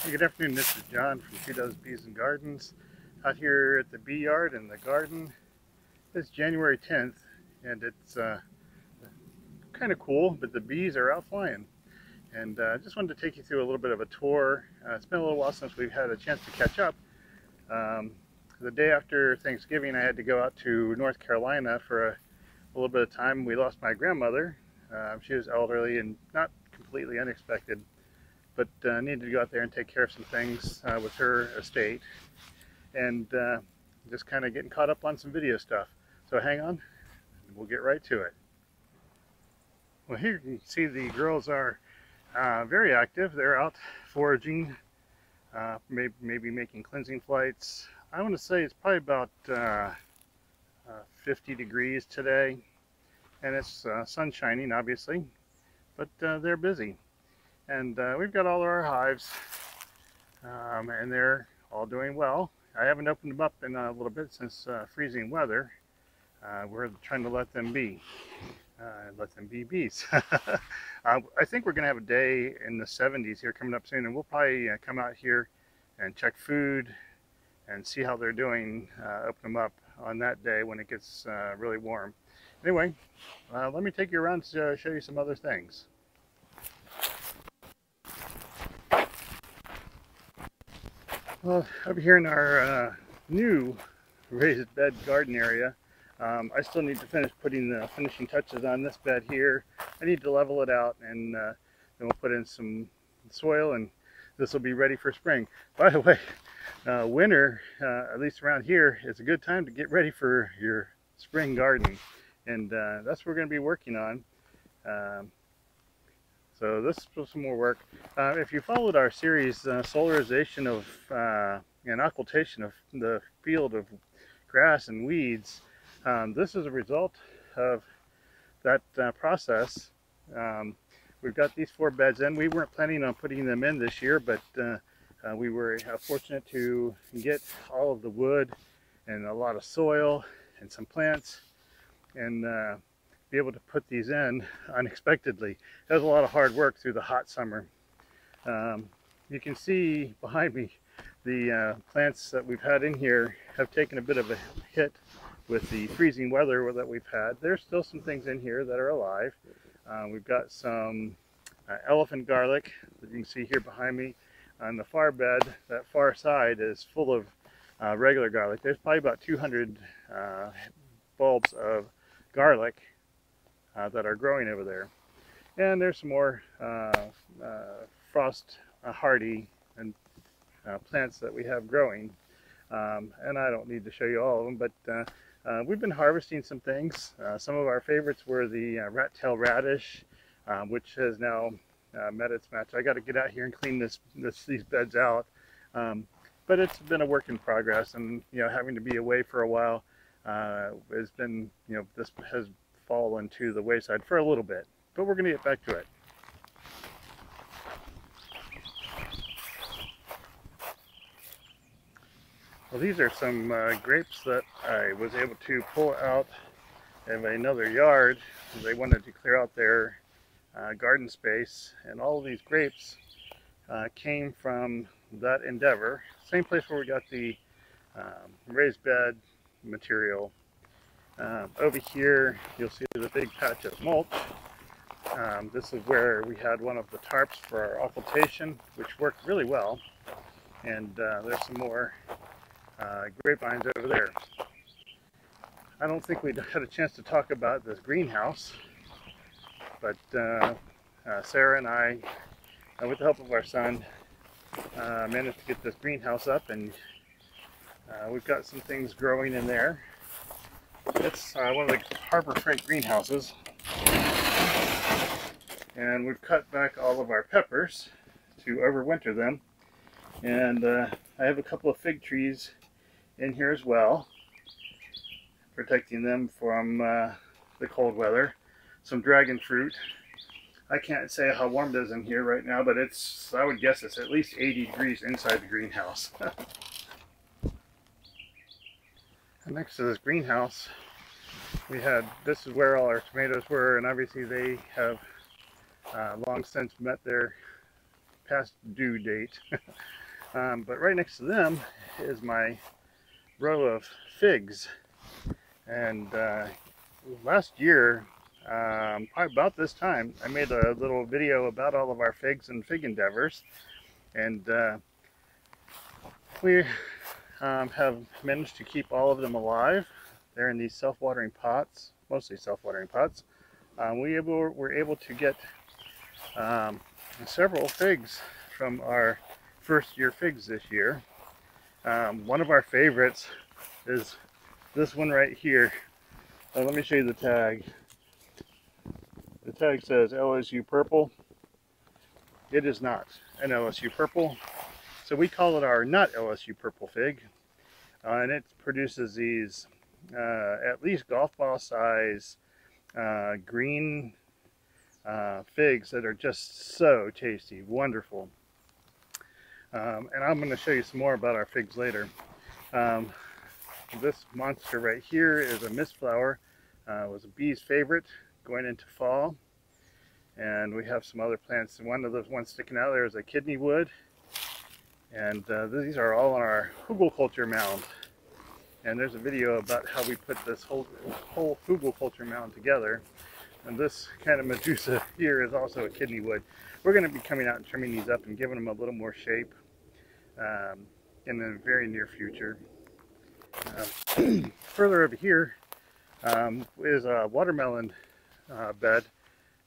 Hey, good afternoon, this is John from She Does Bees and Gardens out here at the bee yard and the garden. It's January 10th and it's kind of cool, but the bees are out flying. And I just wanted to take you through a little bit of a tour. It's been a little while since we've had a chance to catch up. The day after Thanksgiving I had to go out to North Carolina for a little bit of time. We lost my grandmother. She was elderly and not completely unexpected, but needed to go out there and take care of some things with her estate, and just kind of getting caught up on some video stuff. So hang on, we'll get right to it. Well, here you can see the girls are very active. They're out foraging, maybe making cleansing flights. I want to say it's probably about 50 degrees today, and it's sun shining, obviously, but they're busy. And we've got all of our hives, and they're all doing well. I haven't opened them up in a little bit since freezing weather. We're trying to let them be bees. I think we're going to have a day in the 70s here coming up soon, and we'll probably come out here and check food and see how they're doing, open them up on that day when it gets really warm. Anyway, let me take you around to show you some other things. Well, over here in our new raised bed garden area, I still need to finish putting the finishing touches on this bed here. I need to level it out, and then we'll put in some soil, and this will be ready for spring. By the way, winter, at least around here, is a good time to get ready for your spring garden, and that's what we're going to be working on. So this was some more work. If you followed our series, solarization of and occultation of the field of grass and weeds, this is a result of that process. We've got these 4 beds in. We weren't planning on putting them in this year, but we were fortunate to get all of the wood and a lot of soil and some plants, and be able to put these in unexpectedly. That was a lot of hard work through the hot summer. You can see behind me the plants that we've had in here have taken a bit of a hit with the freezing weather that we've had. There's still some things in here that are alive. We've got some elephant garlic that you can see here behind me. On the far bed, that far side is full of regular garlic. There's probably about 200 bulbs of garlic that are growing over there. And there's some more frost hardy and plants that we have growing. And I don't need to show you all of them, but we've been harvesting some things. Some of our favorites were the rat-tail radish, which has now met its match. I got to get out here and clean these beds out. But it's been a work in progress, and having to be away for a while has been, this has fallen to the wayside for a little bit, but we're going to get back to it. Well, these are some grapes that I was able to pull out of another yard. They wanted to clear out their garden space, and all of these grapes came from that endeavor. Same place where we got the raised bed material. Over here you'll see the big patch of mulch. This is where we had one of the tarps for our occultation, which worked really well. And there's some more grapevines over there. I don't think we had a chance to talk about this greenhouse, but Sarah and I, with the help of our son, managed to get this greenhouse up, and we've got some things growing in there. It's one of the Harbor Freight greenhouses, and we've cut back all of our peppers to overwinter them, and I have a couple of fig trees in here as well, protecting them from the cold weather. Some dragon fruit. I can't say how warm it is in here right now, but I would guess it's at least 80 degrees inside the greenhouse. And next to this greenhouse, this is where all our tomatoes were, and obviously they have long since met their past due date. But right next to them is my row of figs. And last year, probably about this time, I made a little video about all of our figs and fig endeavors. And we have managed to keep all of them alive. They're in these self-watering pots, mostly self-watering pots. We were able to get several figs from our first year figs this year. One of our favorites is this one right here. Let me show you the tag. The tag says LSU Purple. It is not an LSU Purple, so we call it our not LSU Purple fig. And it produces these at least golf ball size green figs that are just so tasty, wonderful. And I'm going to show you some more about our figs later. This monster right here is a mist flower. It was a bee's favorite going into fall. And we have some other plants. One of those ones sticking out there is a kidney wood. And these are all on our hugelkultur mound. And there's a video about how we put this whole hugelkultur mound together. And this kind of Medusa here is also a kidney wood. We're going to be coming out and trimming these up and giving them a little more shape in the very near future. Further over here is a watermelon bed.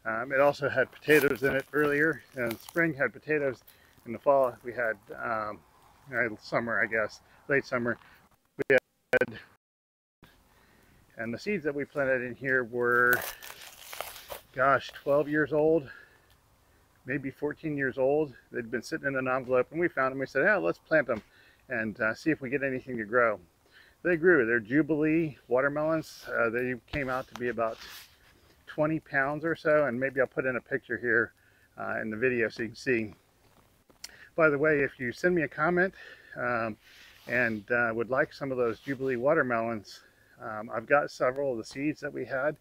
It also had potatoes in it earlier. In the spring had potatoes. In the fall we had summer, I guess, late summer. We had, and the seeds that we planted in here were, gosh, 12 years old, maybe 14 years old. They'd been sitting in an envelope, and we found them. We said, yeah, let's plant them and see if we get anything to grow. They grew. They're Jubilee watermelons. They came out to be about 20 pounds or so, and maybe I'll put in a picture here in the video so you can see. By the way, if you send me a comment and would like some of those Jubilee watermelons, I've got several of the seeds that we had,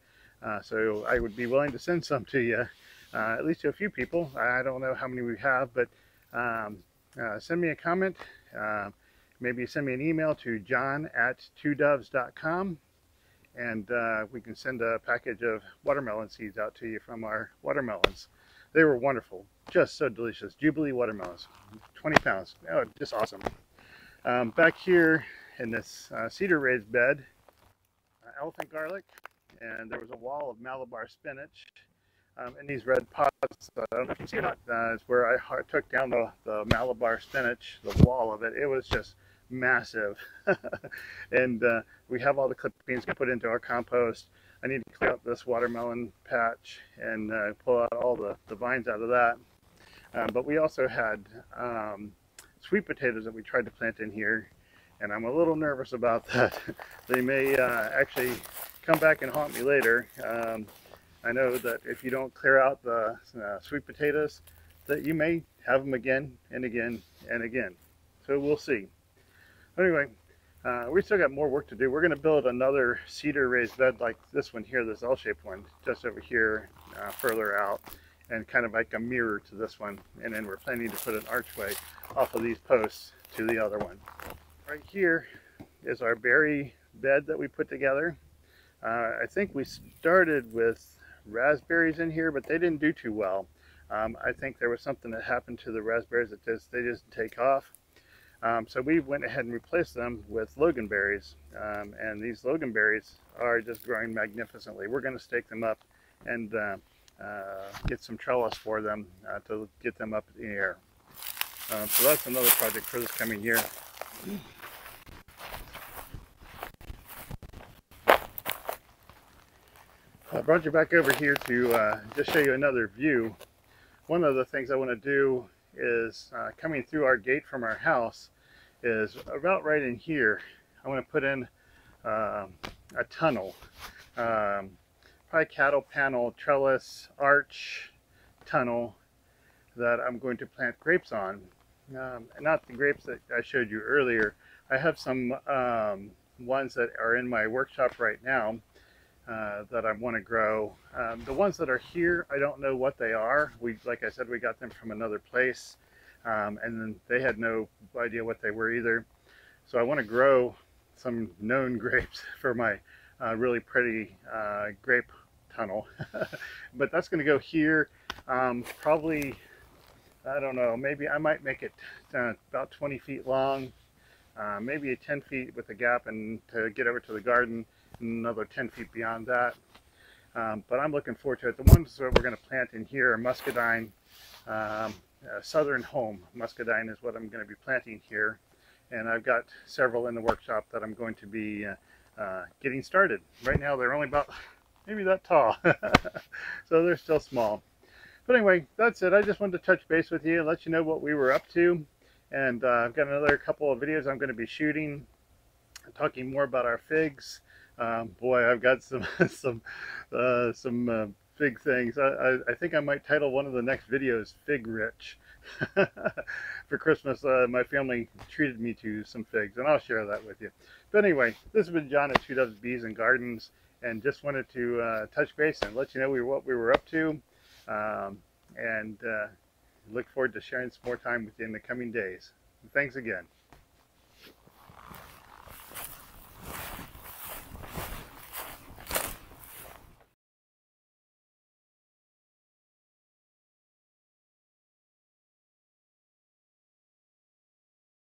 so I would be willing to send some to you, at least to a few people. I don't know how many we have, but send me a comment. Maybe send me an email to john@twodoves.com, and we can send a package of watermelon seeds out to you from our watermelons. They were wonderful, just so delicious. Jubilee watermelons, 20 pounds. Oh, just awesome. Back here in this cedar raised bed, elephant garlic, and there was a wall of Malabar spinach in these red pots. I don't know if you can see it or not. It's where I took down the Malabar spinach, the wall of it. It was just massive. And we have all the clippings put into our compost. I need to clear out this watermelon patch and pull out all the vines out of that. But we also had sweet potatoes that we tried to plant in here, and I'm a little nervous about that. They may actually come back and haunt me later. I know that if you don't clear out the sweet potatoes, that you may have them again and again and again. So we'll see. Anyway, we still got more work to do. We're going to build another cedar raised bed like this one here, this L-shaped one, just over here, further out, and kind of like a mirror to this one. And then we're planning to put an archway off of these posts to the other one. Right here is our berry bed that we put together. I think we started with raspberries in here, but they didn't do too well. I think there was something that happened to the raspberries that they just didn't take off. So we went ahead and replaced them with loganberries, and these loganberries are just growing magnificently. We're going to stake them up and get some trellis for them to get them up in the air. So that's another project for this coming year. I brought you back over here to just show you another view. One of the things I want to do is coming through our gate from our house is about right in here. I want to put in a tunnel, probably cattle panel, trellis, arch tunnel that I'm going to plant grapes on. Not the grapes that I showed you earlier. I have some ones that are in my workshop right now that I want to grow. The ones that are here, I don't know what they are. Like I said, we got them from another place. and then they had no idea what they were either. So I want to grow some known grapes for my really pretty grape tunnel. But that's going to go here, probably, I don't know, maybe I might make it about 20 feet long, maybe 10 feet with a gap, and to get over to the garden, and another 10 feet beyond that. But I'm looking forward to it. The ones that we're going to plant in here are muscadine, Southern Home. Muscadine is what I'm going to be planting here. And I've got several in the workshop that I'm going to be getting started. Right now they're only about maybe that tall, so they're still small. But anyway, that's it. I just wanted to touch base with you and let you know what we were up to. And I've got another couple of videos I'm going to be shooting, talking more about our figs. Boy, I've got some fig things. I think I might title one of the next videos "Fig Rich." For Christmas, my family treated me to some figs, and I'll share that with you. But anyway, this has been John at Two Doves Bees and Gardens, and just wanted to touch base and let you know what we were up to, and look forward to sharing some more time with you in the coming days. Thanks again.